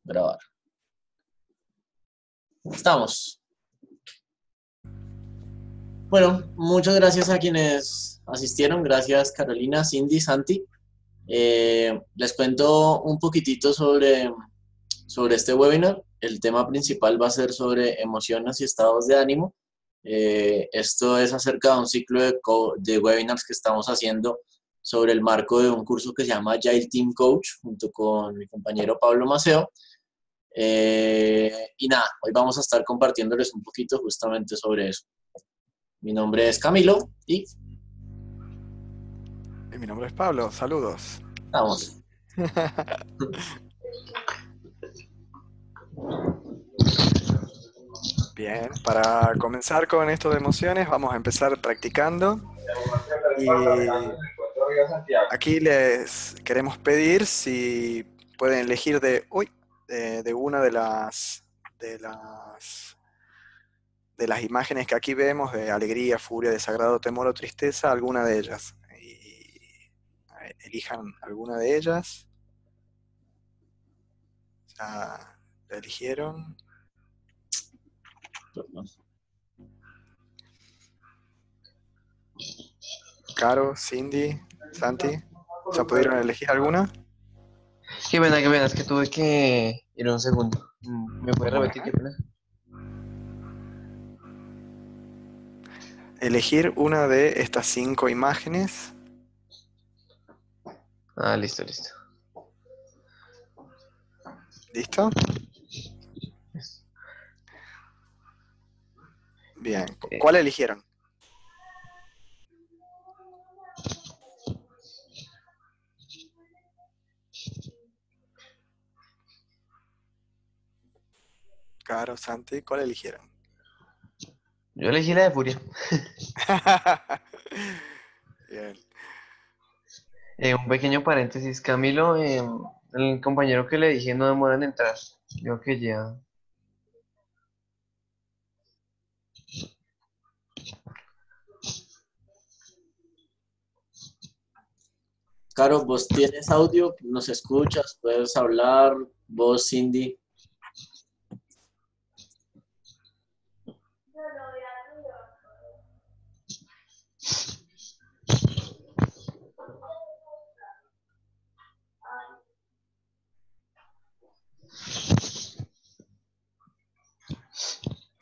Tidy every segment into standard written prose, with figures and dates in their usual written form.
Grabar. Estamos. Bueno, muchas gracias a quienes asistieron. Gracias Carolina, Cindy, Santi. Les cuento un poquitito sobre este webinar. El tema principal va a ser sobre emociones y estados de ánimo. Esto es acerca de un ciclo de webinars que estamos haciendo sobre el marco de un curso que se llama Agile Team Coach, junto con mi compañero Pablo Maceo. Y nada, hoy vamos a estar compartiéndoles un poquito justamente sobre eso. Mi nombre es Camilo y mi nombre es Pablo, saludos. vamos. Bien, para comenzar con esto de emociones, vamos a empezar practicando. Y aquí les queremos pedir si pueden elegir de una de las imágenes que aquí vemos, de alegría, furia, desagrado, temor o tristeza, alguna de ellas. Y elijan alguna de ellas. Ya la eligieron. Caro, Cindy, Santi, ¿ya pudieron elegir alguna? Qué pena, es que tuve que ir un segundo. ¿Me puede repetir? Qué pena. Elegir una de estas 5 imágenes. Listo. ¿Listo? Bien, ¿cuál eligieron? Caro, Santi, ¿cuál eligieron? Yo elegí la de furia. Bien. Un pequeño paréntesis, Camilo, el compañero que le dije no demora en entrar. Yo que ya. Caro, vos tienes audio, nos escuchas, puedes hablar, vos, Cindy.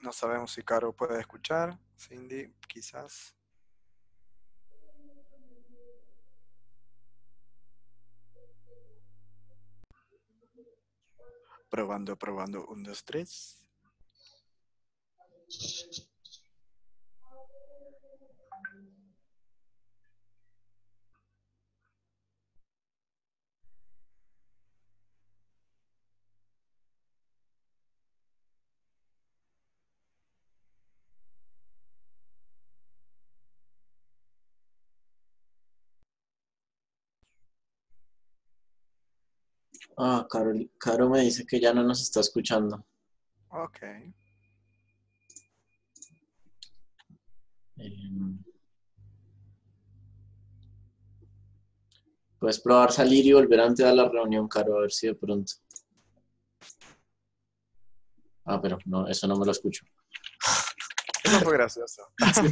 No sabemos si Caro puede escuchar. Cindy, quizás. Probando. 1, 2, 3. Caro me dice que ya no nos está escuchando. Ok. Puedes probar salir y volver antes de la reunión, Caro, a ver si de pronto. Pero no, eso no me lo escucho. Eso fue gracioso. Sí.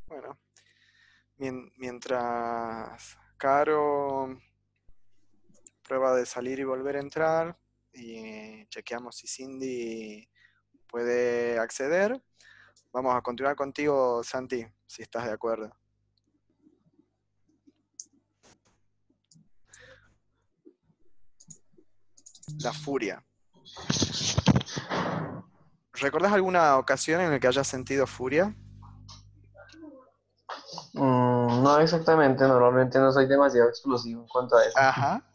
Bueno, mientras Caro prueba de salir y volver a entrar, y chequeamos si Cindy puede acceder, vamos a continuar contigo, Santi, si estás de acuerdo. La furia. ¿Recordás alguna ocasión en la que hayas sentido furia? No exactamente, normalmente no soy demasiado explosivo en cuanto a eso. Ajá.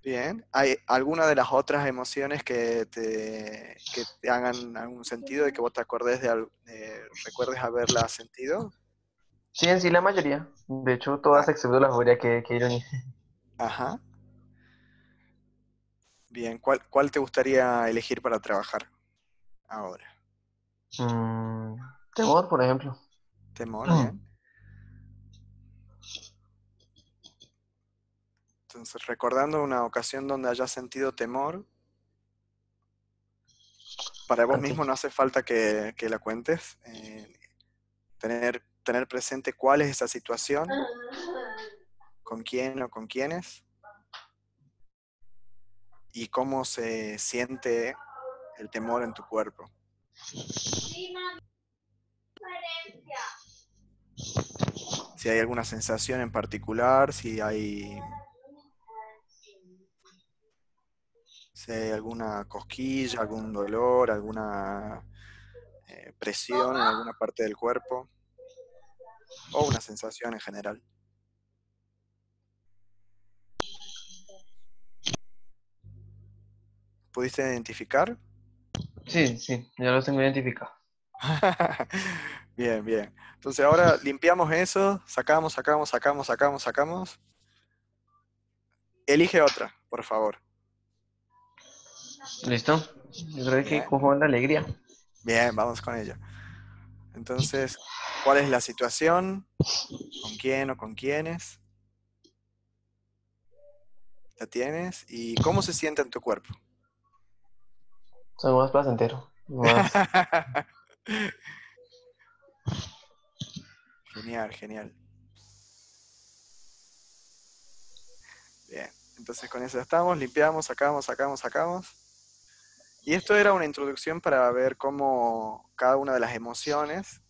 Bien. ¿Hay alguna de las otras emociones que te hagan algún sentido y que vos te acordes recuerdes haberla sentido? Sí, en sí la mayoría. De hecho, Ah, todas excepto la furia, qué ironía. ajá. Bien, ¿cuál te gustaría elegir para trabajar ahora? Mm, temor, por ejemplo. Temor, bien. Entonces, recordando una ocasión donde hayas sentido temor, para vos Antes. mismo no hace falta que la cuentes. Tener presente cuál es esa situación, con quién o con quiénes, y cómo se siente el temor en tu cuerpo. Si hay alguna sensación en particular, si hay alguna cosquilla, algún dolor, alguna presión en alguna parte del cuerpo, o una sensación en general. ¿Pudiste identificar? Sí, sí, ya los tengo identificados. Bien, bien. Entonces ahora limpiamos eso, sacamos. Elige otra, por favor. ¿Listo? Yo creo que Bien, cojo la alegría. bien, vamos con ello. Entonces, ¿cuál es la situación? ¿Con quién o con quiénes? ¿La tienes? ¿Y cómo se siente en tu cuerpo? Soy más placentero. Más. Genial, genial. Bien. Entonces con eso ya estamos, limpiamos, sacamos. Y esto era una introducción para ver cómo cada una de las emociones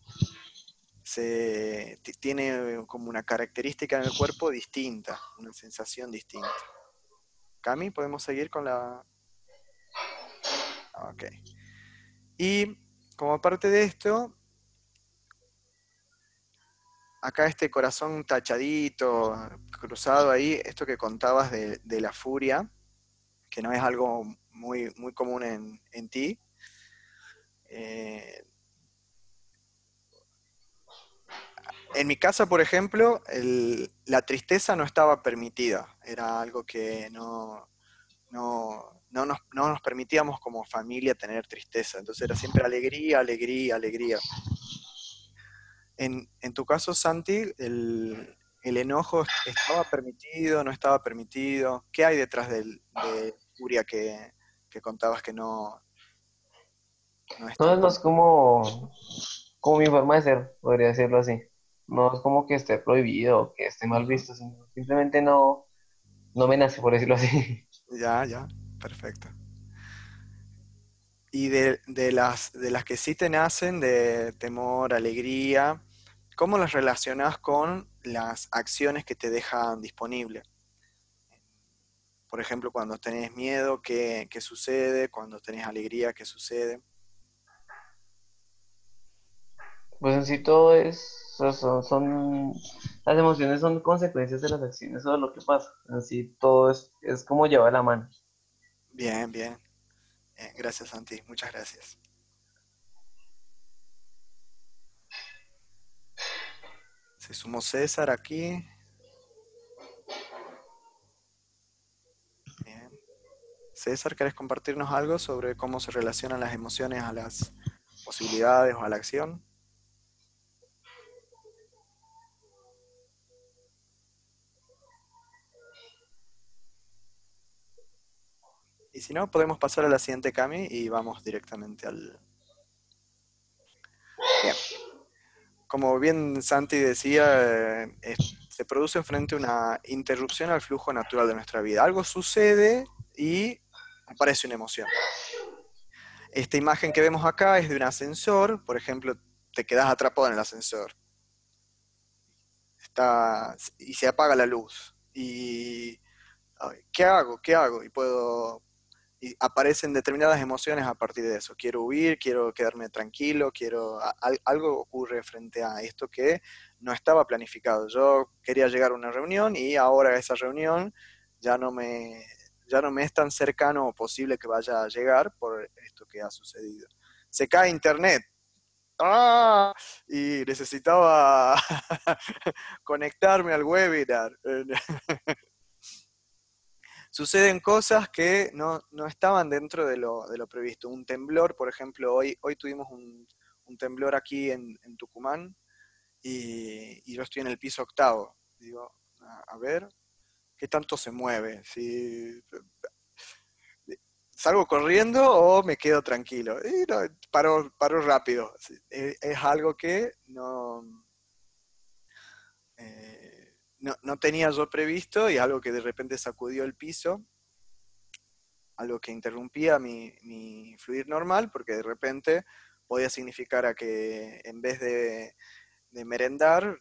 tiene como una característica en el cuerpo distinta, una sensación distinta. Cami, ¿podemos seguir con la...? Ok. Y como parte de esto, acá este corazón tachadito, cruzado ahí, esto que contabas de la furia, que no es algo muy común en ti. Eh, en mi casa, por ejemplo, la tristeza no estaba permitida, era algo que no nos permitíamos como familia tener tristeza, entonces era siempre alegría, alegría, alegría. En tu caso, Santi, el enojo estaba permitido, no estaba permitido. ¿Qué hay detrás de furia que contabas que no es No tan es más común? como mi forma de ser, podría decirlo así. No es como que esté prohibido o que esté mal visto, simplemente no me nace, por decirlo así. Ya, ya, perfecto. Y de las que sí te nacen, de temor, alegría, ¿cómo las relacionás con las acciones que te dejan disponible? Por ejemplo, cuando tenés miedo, ¿qué sucede? Cuando tenés alegría, ¿qué sucede? Pues en sí todo las emociones son consecuencias de las acciones, eso es lo que pasa. En sí todo es como lleva la mano. Bien, bien. Gracias, Santi. Muchas gracias. Se sumó César aquí. Bien. César, ¿querés compartirnos algo sobre cómo se relacionan las emociones a las posibilidades o a la acción? Y si no, podemos pasar a la siguiente, Cami, y vamos directamente al... Bien. Como bien Santi decía, se produce frente a una interrupción al flujo natural de nuestra vida. Algo sucede y aparece una emoción. Esta imagen que vemos acá es de un ascensor, por ejemplo, te quedas atrapado en el ascensor y se apaga la luz. Y, ay, ¿qué hago? ¿Qué hago? Y aparecen determinadas emociones a partir de eso. Quiero huir, quiero quedarme tranquilo, algo ocurre frente a esto que no estaba planificado. Yo quería llegar a una reunión y ahora esa reunión ya no me, ya no me es tan cercano o posible que vaya a llegar por esto que ha sucedido. Se cae internet. ¡Ah! Y necesitaba conectarme al webinar. Suceden cosas que no estaban dentro de lo previsto. Un temblor, por ejemplo, hoy tuvimos un temblor aquí en Tucumán y yo estoy en el piso octavo. Digo, a ver, ¿qué tanto se mueve? Si salgo corriendo o me quedo tranquilo. Y no, paro rápido. Es algo que no tenía yo previsto y algo que de repente sacudió el piso, algo que interrumpía mi fluir normal, porque de repente podía significar a que en vez de merendar,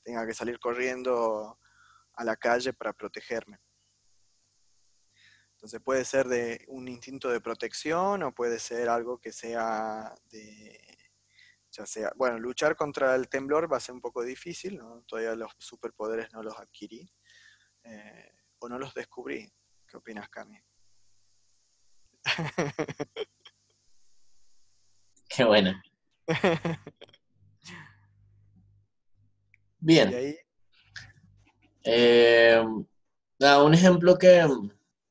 tenga que salir corriendo a la calle para protegerme. Entonces puede ser de un instinto de protección o puede ser algo que sea ya sea, bueno, luchar contra el temblor va a ser un poco difícil, ¿no? Todavía los superpoderes no los adquirí o no los descubrí. ¿Qué opinas, Cami? Qué buena. Y Bien. ahí, Eh, un ejemplo que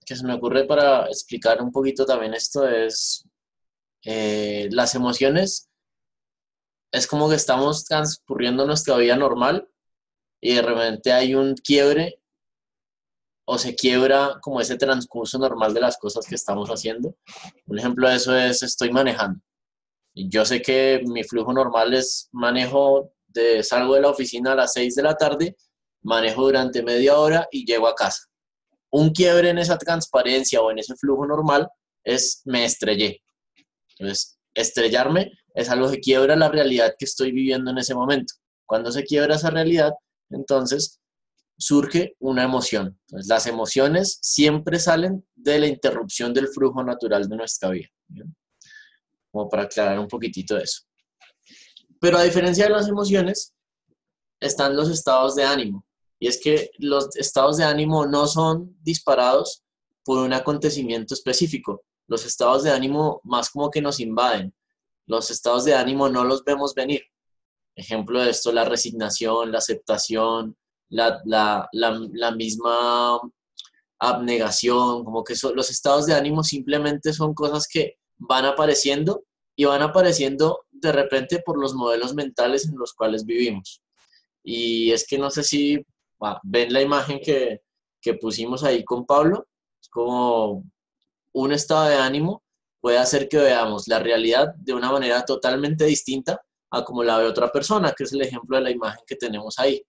se me ocurre para explicar un poquito también esto es las emociones. Es como que estamos transcurriendo nuestra vida normal y de repente hay un quiebre o se quiebra como ese transcurso normal de las cosas que estamos haciendo. Un ejemplo de eso es estoy manejando. Y yo sé que mi flujo normal es salgo de la oficina a las 6 de la tarde, manejo durante media hora y llego a casa. Un quiebre en esa transparencia o en ese flujo normal es me estrellé. Entonces, estrellarme es algo que quiebra la realidad que estoy viviendo en ese momento. Cuando se quiebra esa realidad, entonces surge una emoción. Entonces, las emociones siempre salen de la interrupción del flujo natural de nuestra vida. ¿Bien? Como para aclarar un poquitito de eso. Pero a diferencia de las emociones, están los estados de ánimo. Y es que los estados de ánimo no son disparados por un acontecimiento específico. Los estados de ánimo más como que nos invaden. Los estados de ánimo no los vemos venir. Ejemplo de esto, la resignación, la aceptación, la misma abnegación, como que los estados de ánimo simplemente son cosas que van apareciendo y van apareciendo de repente por los modelos mentales en los cuales vivimos. Y es que no sé si ven la imagen que pusimos ahí con Pablo, es como un estado de ánimo puede hacer que veamos la realidad de una manera totalmente distinta a como la ve otra persona, que es el ejemplo de la imagen que tenemos ahí.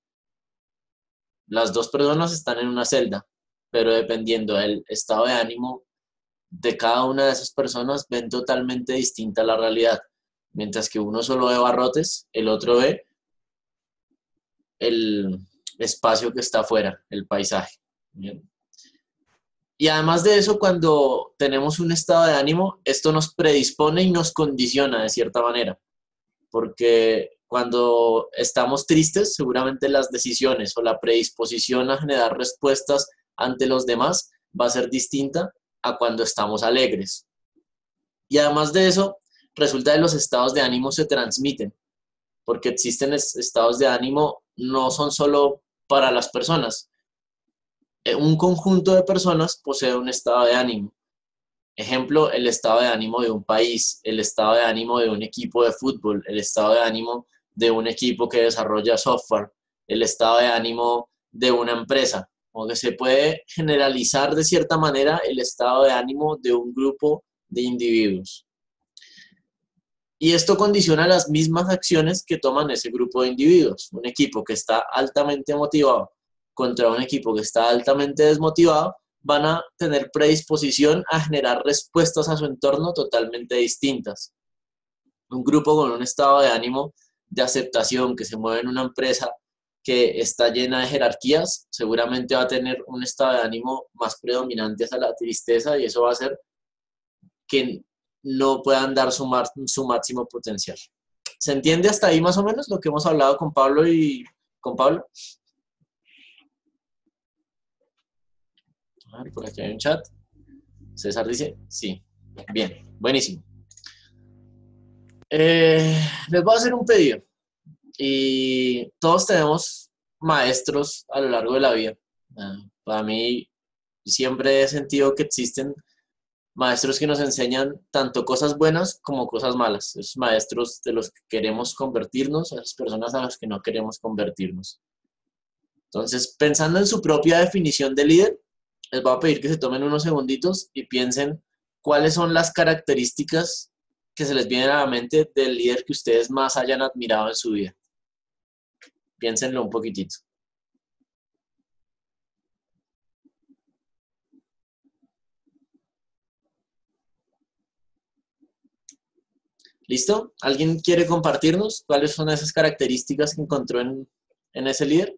Las dos personas están en una celda, pero dependiendo del estado de ánimo de cada una de esas personas, ven totalmente distinta la realidad. Mientras que uno solo ve barrotes, el otro ve el espacio que está afuera, el paisaje. ¿Bien? Y además de eso, cuando tenemos un estado de ánimo, esto nos predispone y nos condiciona de cierta manera, porque cuando estamos tristes, seguramente las decisiones o la predisposición a generar respuestas ante los demás va a ser distinta a cuando estamos alegres. Y además de eso, resulta que los estados de ánimo se transmiten, porque existen estados de ánimo no son solo para las personas. Un conjunto de personas posee un estado de ánimo. Ejemplo, el estado de ánimo de un país, el estado de ánimo de un equipo de fútbol, el estado de ánimo de un equipo que desarrolla software, el estado de ánimo de una empresa. Como que se puede generalizar de cierta manera el estado de ánimo de un grupo de individuos. Y esto condiciona las mismas acciones que toman ese grupo de individuos. Un equipo que está altamente motivado contra un equipo que está altamente desmotivado van a tener predisposición a generar respuestas a su entorno totalmente distintas. Un grupo con un estado de ánimo de aceptación que se mueve en una empresa que está llena de jerarquías, seguramente va a tener un estado de ánimo más predominante hacia la tristeza y eso va a hacer que no puedan dar su máximo potencial. ¿Se entiende hasta ahí más o menos lo que hemos hablado con Pablo y con Pablo? A ver, por aquí hay un chat. César dice, sí. Bien, buenísimo. Les voy a hacer un pedido. Y todos tenemos maestros a lo largo de la vida. Para mí siempre he sentido que existen maestros que nos enseñan tanto cosas buenas como cosas malas. Esos maestros de los que queremos convertirnos, a esas personas a las que no queremos convertirnos. Entonces, pensando en su propia definición de líder, les voy a pedir que se tomen unos segunditos y piensen cuáles son las características que se les vienen a la mente del líder que ustedes más hayan admirado en su vida. Piénsenlo un poquitito. ¿Listo? ¿Alguien quiere compartirnos cuáles son esas características que encontró en ese líder?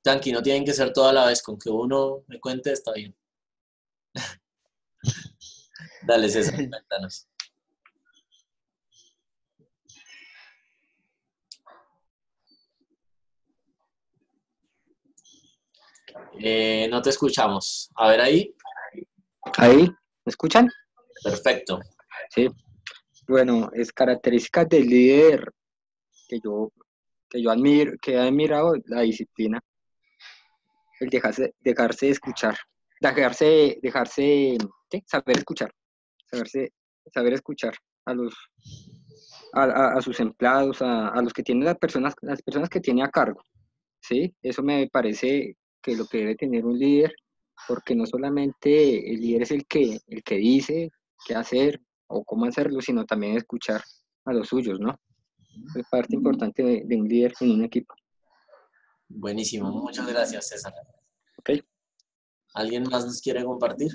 Tranqui, no tienen que ser toda la vez, con que uno me cuente está bien. Dale, César, cuéntanos. No te escuchamos. A ver ahí. Ahí, ¿me escuchan? Perfecto. Sí. Bueno, es características del líder que yo admiro, que he admirado, la disciplina, el dejarse escuchar, ¿sí? Saber escuchar a a sus empleados, a los que tienen las personas que tiene a cargo, ¿sí? Eso me parece que lo que debe tener un líder, porque no solamente el líder es el que dice qué hacer o cómo hacerlo, sino también escuchar a los suyos, ¿no? Es parte importante de un líder en un equipo. Buenísimo, muchas gracias, César. ¿Ok? ¿Alguien más nos quiere compartir?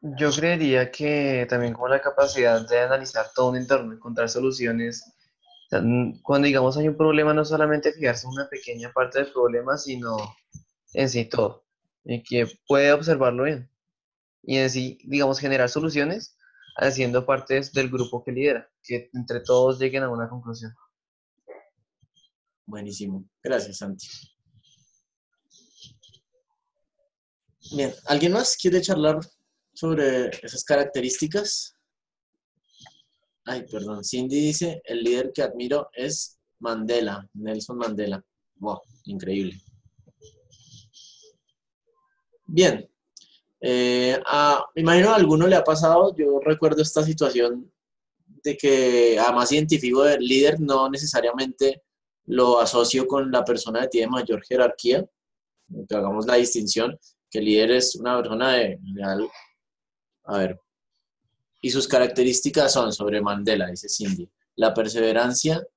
Yo creería que también como la capacidad de analizar todo un entorno, encontrar soluciones. O sea, cuando digamos hay un problema, no solamente fijarse en una pequeña parte del problema, sino en sí todo. Y que puede observarlo bien. Y en sí, digamos, generar soluciones haciendo parte del grupo que lidera, que entre todos lleguen a una conclusión. Buenísimo. Gracias, Santi. Bien, ¿alguien más quiere charlar sobre esas características? Ay, perdón. Cindy dice, el líder que admiro es Mandela, Nelson Mandela. Wow, increíble. Bien. Me imagino a alguno le ha pasado, yo recuerdo esta situación de que además identifico el líder, no necesariamente lo asocio con la persona que tiene mayor jerarquía, que hagamos la distinción, que el líder es una persona a ver, y sus características son sobre Mandela, dice Cindy, la perseverancia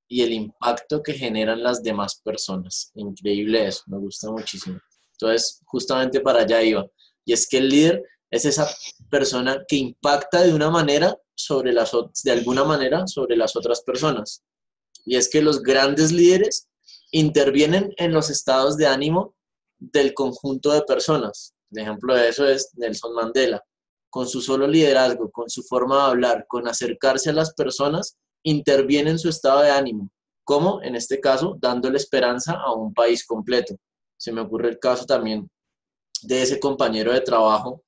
y el impacto que generan las demás personas. Increíble eso, me gusta muchísimo. Entonces, justamente para allá iba. Y es que el líder es esa persona que impacta de una manera de alguna manera sobre las otras personas. Y es que los grandes líderes intervienen en los estados de ánimo del conjunto de personas. El ejemplo de eso es Nelson Mandela. Con su solo liderazgo, con su forma de hablar, con acercarse a las personas, interviene en su estado de ánimo. ¿Cómo? En este caso, dándole esperanza a un país completo. Se me ocurre el caso también de ese compañero de trabajo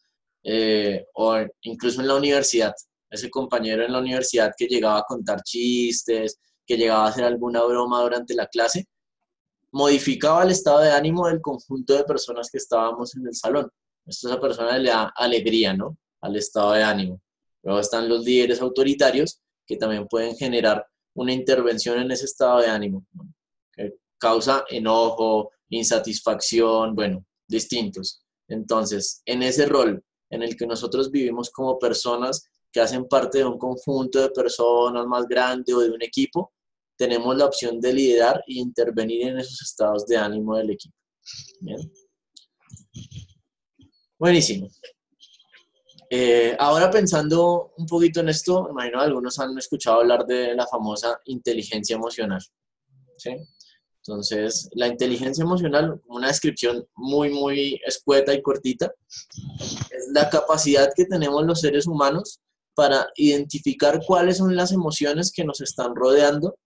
o incluso en la universidad. Ese compañero en la universidad que llegaba a contar chistes, que llegaba a hacer alguna broma durante la clase, modificaba el estado de ánimo del conjunto de personas que estábamos en el salón. Esto a esa persona le da alegría, ¿no? Al estado de ánimo. Luego están los líderes autoritarios que también pueden generar una intervención en ese estado de ánimo, ¿no? Que causa enojo, insatisfacción, bueno, distintos. Entonces, en ese rol en el que nosotros vivimos como personas que hacen parte de un conjunto de personas más grande o de un equipo, tenemos la opción de liderar e intervenir en esos estados de ánimo del equipo. ¿Bien? Buenísimo. Ahora pensando un poquito en esto, me imagino que algunos han escuchado hablar de la famosa inteligencia emocional. ¿Sí? Entonces, la inteligencia emocional, una descripción muy escueta y cortita, es la capacidad que tenemos los seres humanos para identificar cuáles son las emociones que nos están rodeando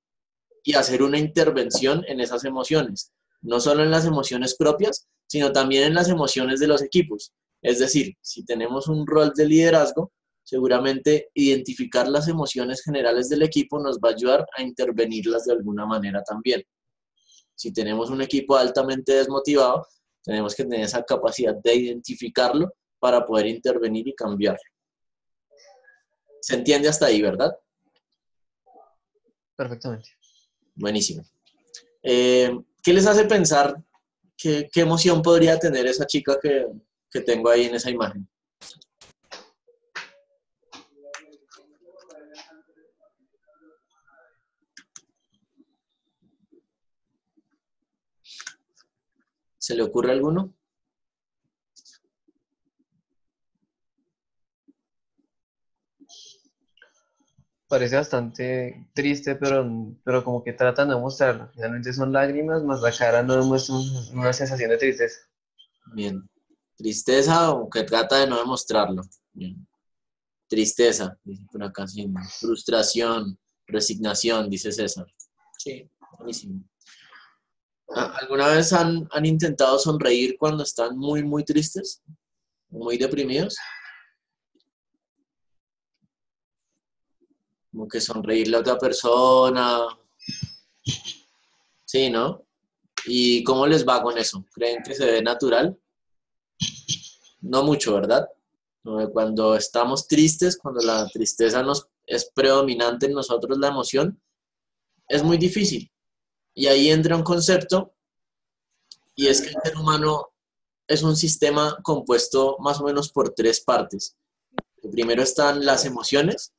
y hacer una intervención en esas emociones, no solo en las emociones propias, sino también en las emociones de los equipos. Es decir, si tenemos un rol de liderazgo, seguramente identificar las emociones generales del equipo nos va a ayudar a intervenirlas de alguna manera también. Si tenemos un equipo altamente desmotivado, tenemos que tener esa capacidad de identificarlo para poder intervenir y cambiarlo. ¿Se entiende hasta ahí, verdad? Perfectamente. Buenísimo. ¿Qué les hace pensar qué emoción podría tener esa chica que tengo ahí en esa imagen? ¿Se le ocurre alguno? Parece bastante triste, pero como que tratan de no mostrarlo. Finalmente son lágrimas, más la cara no demuestra una sensación de tristeza. Bien. Tristeza o que trata de no demostrarlo. Bien. Tristeza, dice por acá, sí. Frustración, resignación, dice César. Sí, buenísimo. ¿Alguna vez han intentado sonreír cuando están muy, muy tristes? ¿Muy deprimidos? Como que sonreírle a otra persona. Sí, ¿no? ¿Y cómo les va con eso? ¿Creen que se ve natural? No mucho, ¿verdad? Cuando estamos tristes, cuando la tristeza es predominante en nosotros, la emoción, es muy difícil. Y ahí entra un concepto, y es que el ser humano es un sistema compuesto más o menos por tres partes. Primero están las emociones,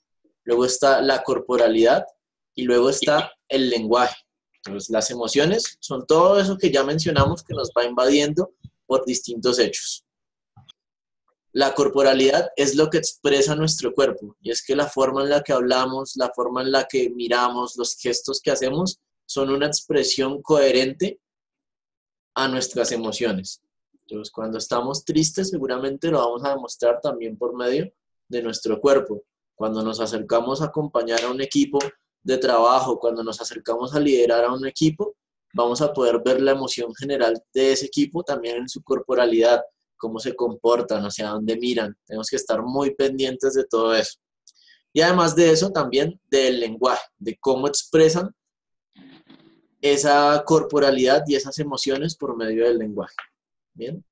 luego está la corporalidad y luego está el lenguaje. Entonces, las emociones son todo eso que ya mencionamos que nos va invadiendo por distintos hechos. La corporalidad es lo que expresa nuestro cuerpo, y es que la forma en la que hablamos, la forma en la que miramos, los gestos que hacemos, son una expresión coherente a nuestras emociones. Entonces, cuando estamos tristes, seguramente lo vamos a demostrar también por medio de nuestro cuerpo. Cuando nos acercamos a acompañar a un equipo de trabajo, cuando nos acercamos a liderar a un equipo, vamos a poder ver la emoción general de ese equipo también en su corporalidad, cómo se comportan, hacia dónde miran. Tenemos que estar muy pendientes de todo eso. Y además de eso, también del lenguaje, de cómo expresan esa corporalidad y esas emociones por medio del lenguaje. Bien.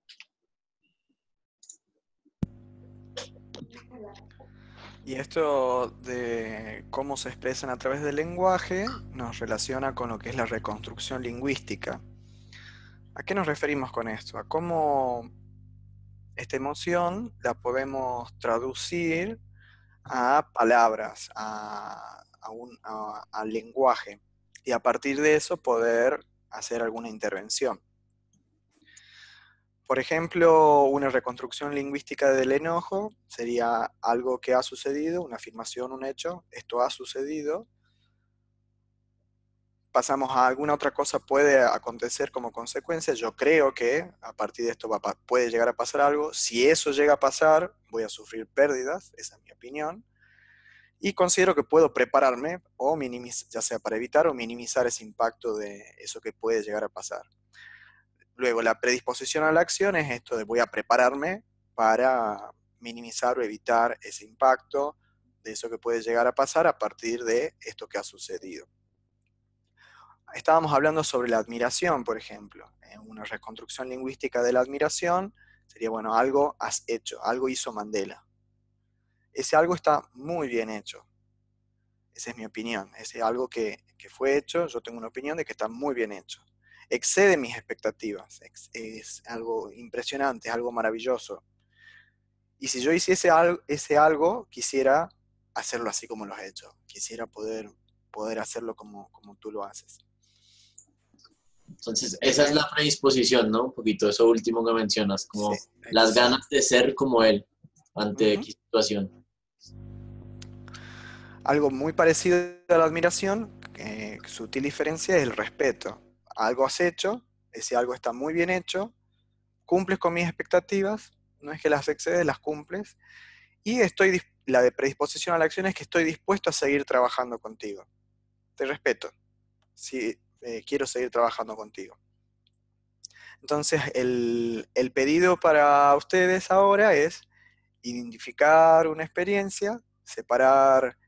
Y esto de cómo se expresan a través del lenguaje nos relaciona con lo que es la reconstrucción lingüística. ¿A qué nos referimos con esto? A cómo esta emoción la podemos traducir a palabras, al lenguaje, y a partir de eso poder hacer alguna intervención. Por ejemplo, una reconstrucción lingüística del enojo sería algo que ha sucedido, una afirmación, un hecho, esto ha sucedido. Pasamos a alguna otra cosa puede acontecer como consecuencia. Yo creo que a partir de esto puede llegar a pasar algo. Si eso llega a pasar, voy a sufrir pérdidas, esa es mi opinión. Y considero que puedo prepararme, o minimizar, ya sea para evitar o minimizar ese impacto de eso que puede llegar a pasar. Luego, la predisposición a la acción es esto de voy a prepararme para minimizar o evitar ese impacto de eso que puede llegar a pasar a partir de esto que ha sucedido. Estábamos hablando sobre la admiración, por ejemplo. Una reconstrucción lingüística de la admiración sería, bueno, algo has hecho, algo hizo Mandela. Ese algo está muy bien hecho. Esa es mi opinión. Ese algo que fue hecho, yo tengo una opinión de que está muy bien hecho. Excede mis expectativas. Es algo impresionante, es algo maravilloso. Y si yo hiciese ese algo, quisiera hacerlo así como lo has hecho. Quisiera poder hacerlo como tú lo haces. Entonces, esa es la predisposición, ¿no? Un poquito eso último que mencionas, como Sí, las exacto. ganas de ser como él ante X situación. Algo muy parecido a la admiración, sutil diferencia, es el respeto. Algo has hecho, ese algo está muy bien hecho, cumples con mis expectativas, no es que las excedes, las cumples, y la de predisposición a la acción es que estoy dispuesto a seguir trabajando contigo. Te respeto, sí, quiero seguir trabajando contigo. Entonces, el pedido para ustedes ahora es identificar una experiencia, separar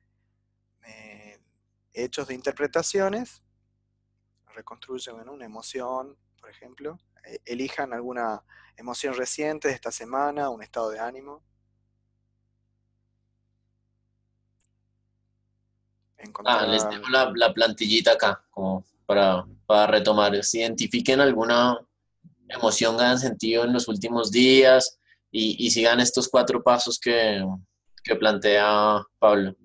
hechos de interpretaciones, reconstruyen una emoción, por ejemplo, elijan alguna emoción reciente de esta semana, un estado de ánimo, Les encontrar. dejo la plantillita acá, como para retomar. Identifiquen alguna emoción que hayan sentido en los últimos días y sigan estos 4 pasos que plantea Pablo.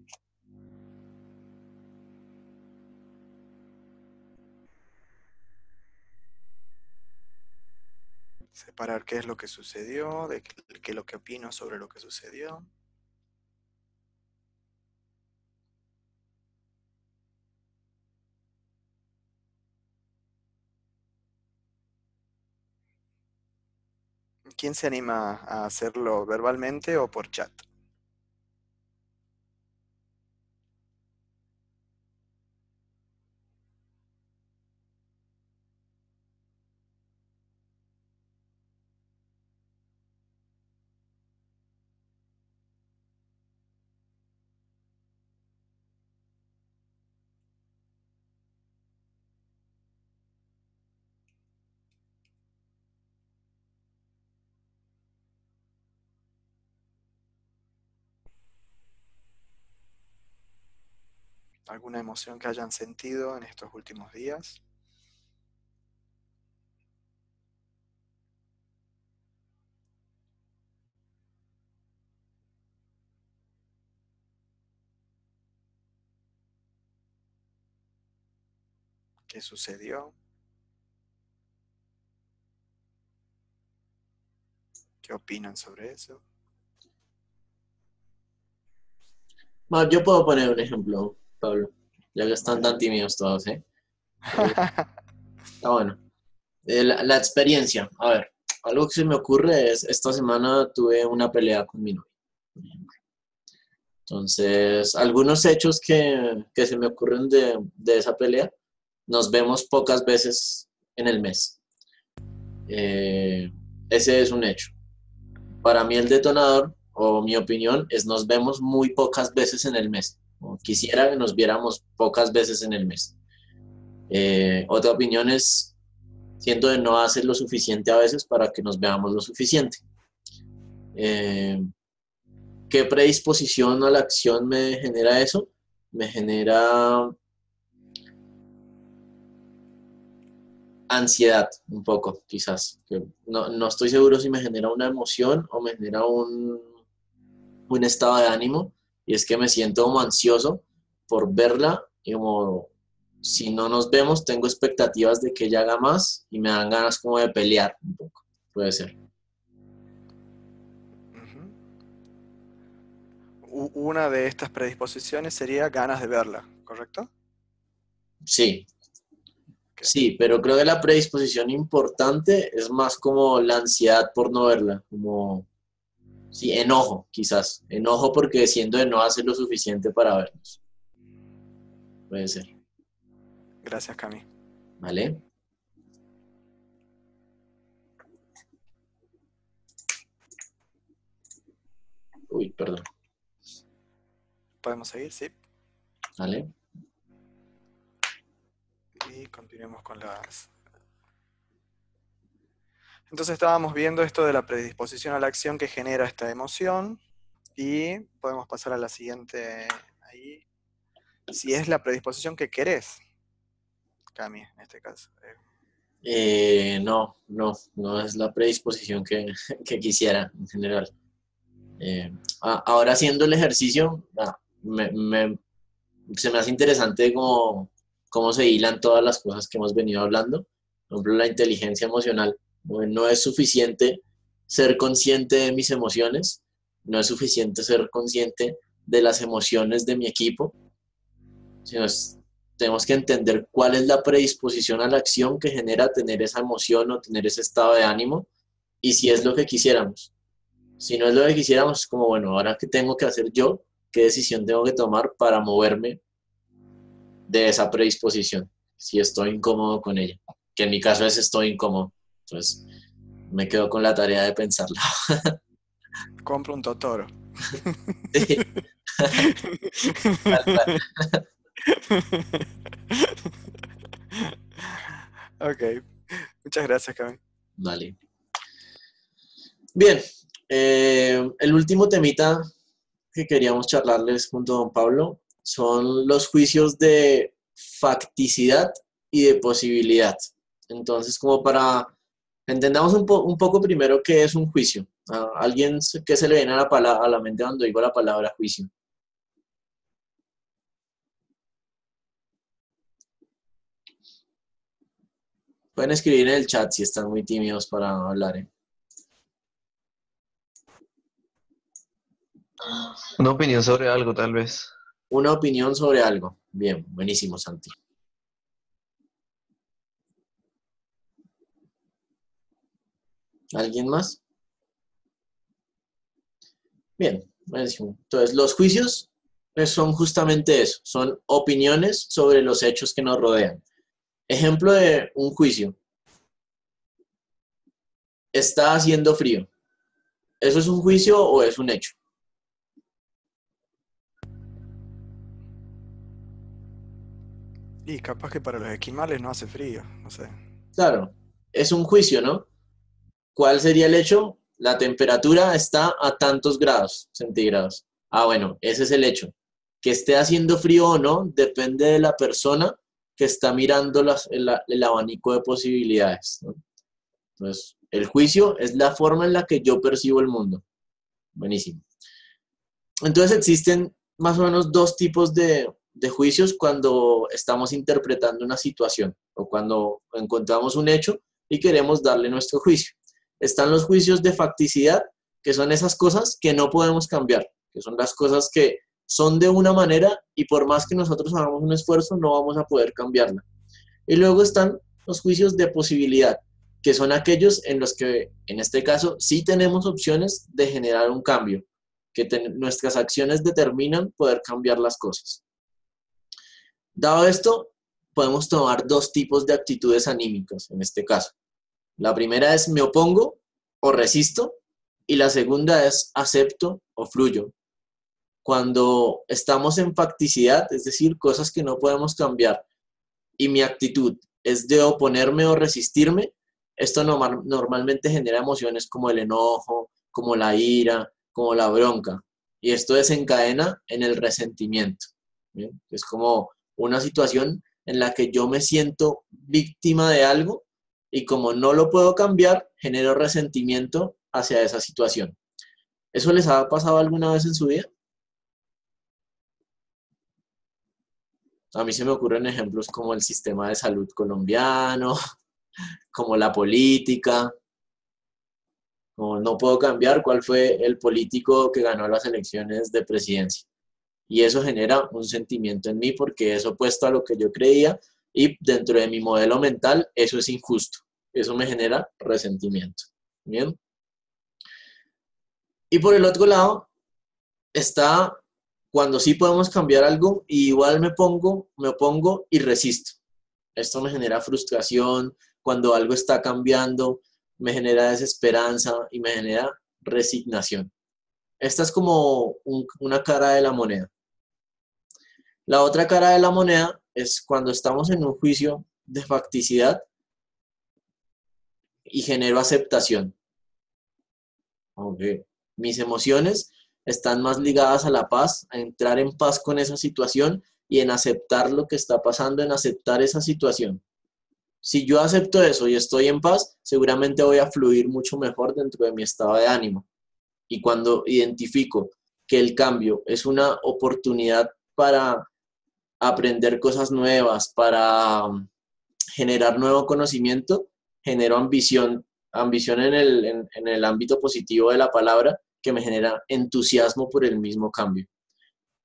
Separar qué es lo que sucedió, de qué es lo que opino sobre lo que sucedió. ¿Quién se anima a hacerlo verbalmente o por chat? ¿Alguna emoción que hayan sentido en estos últimos días? ¿Qué sucedió? ¿Qué opinan sobre eso? Bueno, yo puedo poner un ejemplo, Pablo, ya que están Vale. tan tímidos todos, ¿eh? Está bueno. La experiencia, a ver, algo que se me ocurre es, esta semana tuve una pelea con mi novia, por ejemplo. Entonces, algunos hechos que se me ocurren de esa pelea, nos vemos pocas veces en el mes. Eh, Ese es un hecho. Para mí el detonador, o mi opinión, es nos vemos muy pocas veces en el mes. O quisiera que nos viéramos pocas veces en el mes. Otra opinión es, siento de no hacer lo suficiente a veces para que nos veamos lo suficiente. Eh, ¿Qué predisposición a la acción me genera eso? Me genera ansiedad un poco, quizás. No estoy seguro si me genera una emoción o me genera un estado de ánimo, y es que me siento como ansioso por verla y como si no nos vemos tengo expectativas de que ella haga más y me dan ganas como de pelear un poco, puede ser. Una de estas predisposiciones sería ganas de verla, ¿correcto? Sí, Okay. sí, pero creo que la predisposición importante es más como la ansiedad por no verla, como, sí, enojo, quizás, enojo porque siento de no hacer lo suficiente para vernos, puede ser, Gracias, Cami. ¿vale? Uy, perdón, ¿Podemos seguir? Sí. ¿vale? Y continuemos con las... Entonces estábamos viendo esto de la predisposición a la acción que genera esta emoción y podemos pasar a la siguiente ahí. Si es la predisposición que querés, Cami, en este caso. No es la predisposición que quisiera en general. Ahora haciendo el ejercicio, se me hace interesante cómo se hilan todas las cosas que hemos venido hablando. Por ejemplo, la inteligencia emocional. No es suficiente ser consciente de mis emociones, no es suficiente ser consciente de las emociones de mi equipo, sino tenemos que entender cuál es la predisposición a la acción que genera tener esa emoción o tener ese estado de ánimo, y si es lo que quisiéramos. Si no es lo que quisiéramos, es como, bueno, ahora qué tengo que hacer yo, qué decisión tengo que tomar para moverme de esa predisposición, si estoy incómodo con ella, que en mi caso es estoy incómodo. Entonces, me quedo con la tarea de pensarlo. Compro un Totoro. Sí, tal cual. Ok, muchas gracias, Kevin. Vale. Bien, el último temita que queríamos charlarles junto a don Pablo son los juicios de facticidad y de posibilidad. Entonces, como para entendamos un poco primero qué es un juicio. ¿A alguien que se le viene a a la mente cuando digo la palabra juicio? Pueden escribir en el chat si están muy tímidos para hablar, ¿eh? Una opinión sobre algo, tal vez. Una opinión sobre algo. Bien, buenísimo, Santi. ¿Alguien más? Bien, buenísimo. Entonces, los juicios son justamente eso, son opiniones sobre los hechos que nos rodean. Ejemplo de un juicio. Está haciendo frío. ¿Eso es un juicio o es un hecho? Y capaz que para los esquimales no hace frío, no sé. Claro, es un juicio, ¿no? ¿Cuál sería el hecho? La temperatura está a tantos grados centígrados. Ah, bueno, ese es el hecho. Que esté haciendo frío o no depende de la persona que está mirando el abanico de posibilidades, ¿no? Entonces, el juicio es la forma en la que yo percibo el mundo. Buenísimo. Entonces existen más o menos dos tipos de juicios cuando estamos interpretando una situación o cuando encontramos un hecho y queremos darle nuestro juicio. Están los juicios de facticidad, que son esas cosas que no podemos cambiar, que son las cosas que son de una manera y por más que nosotros hagamos un esfuerzo no vamos a poder cambiarla. Y luego están los juicios de posibilidad, que son aquellos en los que, en este caso, sí tenemos opciones de generar un cambio, que nuestras acciones determinan poder cambiar las cosas. Dado esto, podemos tomar dos tipos de actitudes anímicas en este caso. La primera es me opongo o resisto y la segunda es acepto o fluyo. Cuando estamos en facticidad, es decir, cosas que no podemos cambiar, y mi actitud es de oponerme o resistirme, esto normalmente genera emociones como el enojo, como la ira, como la bronca. Y esto desencadena en el resentimiento. ¿Bien? Es como una situación en la que yo me siento víctima de algo y como no lo puedo cambiar, genero resentimiento hacia esa situación. ¿Eso les ha pasado alguna vez en su vida? A mí se me ocurren ejemplos como el sistema de salud colombiano, como la política, como no puedo cambiar cuál fue el político que ganó las elecciones de presidencia. Y eso genera un sentimiento en mí porque es opuesto a lo que yo creía y dentro de mi modelo mental eso es injusto. Eso me genera resentimiento. ¿Bien? Y por el otro lado está cuando sí podemos cambiar algo y igual me opongo y resisto. Esto me genera frustración, cuando algo está cambiando, me genera desesperanza y me genera resignación. Esta es como una cara de la moneda. La otra cara de la moneda es cuando estamos en un juicio de facticidad y genero aceptación. Okay. Mis emociones están más ligadas a la paz, a entrar en paz con esa situación y en aceptar lo que está pasando, en aceptar esa situación. Si yo acepto eso y estoy en paz, seguramente voy a fluir mucho mejor dentro de mi estado de ánimo. Y cuando identifico que el cambio es una oportunidad para aprender cosas nuevas, para generar nuevo conocimiento, genero ambición en el ámbito positivo de la palabra, que me genera entusiasmo por el mismo cambio.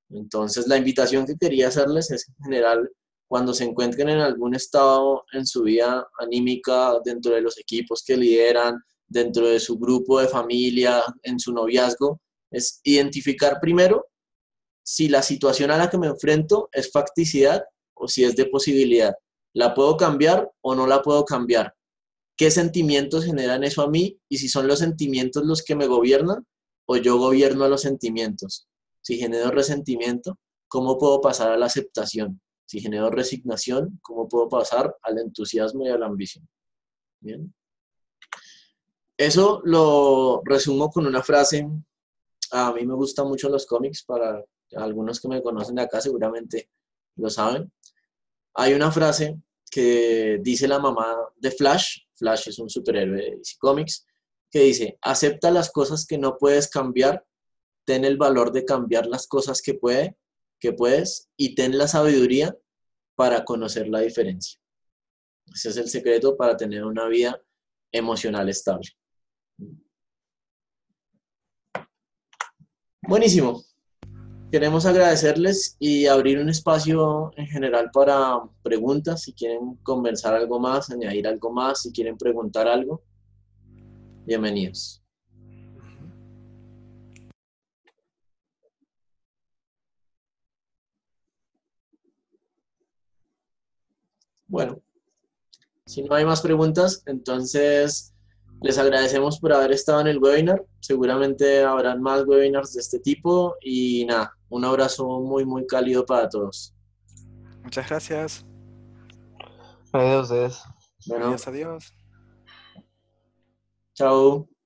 Entonces, la invitación que quería hacerles es, en general, cuando se encuentren en algún estado en su vida anímica, dentro de los equipos que lideran, dentro de su grupo de familia, en su noviazgo, es identificar primero si la situación a la que me enfrento es facticidad o si es de posibilidad. ¿La puedo cambiar o no la puedo cambiar? qué sentimientos generan eso a mí y si son los sentimientos los que me gobiernan o yo gobierno a los sentimientos. Si genero resentimiento, ¿cómo puedo pasar a la aceptación? Si genero resignación, ¿cómo puedo pasar al entusiasmo y a la ambición? Bien. Eso lo resumo con una frase. A mí me gustan mucho los cómics, para algunos que me conocen de acá seguramente lo saben. Hay una frase que dice la mamá de Flash. Flash es un superhéroe de DC Comics, que dice: acepta las cosas que no puedes cambiar, ten el valor de cambiar las cosas que puedes, y ten la sabiduría para conocer la diferencia. Ese es el secreto para tener una vida emocional estable. Buenísimo. Queremos agradecerles y abrir un espacio en general para preguntas, si quieren conversar algo más, añadir algo más, si quieren preguntar algo. Bienvenidos. Bueno, si no hay más preguntas, entonces les agradecemos por haber estado en el webinar. Seguramente habrán más webinars de este tipo y nada, un abrazo muy, muy cálido para todos. Muchas gracias. Gracias a ustedes. Bueno, Adiós, adiós. chao.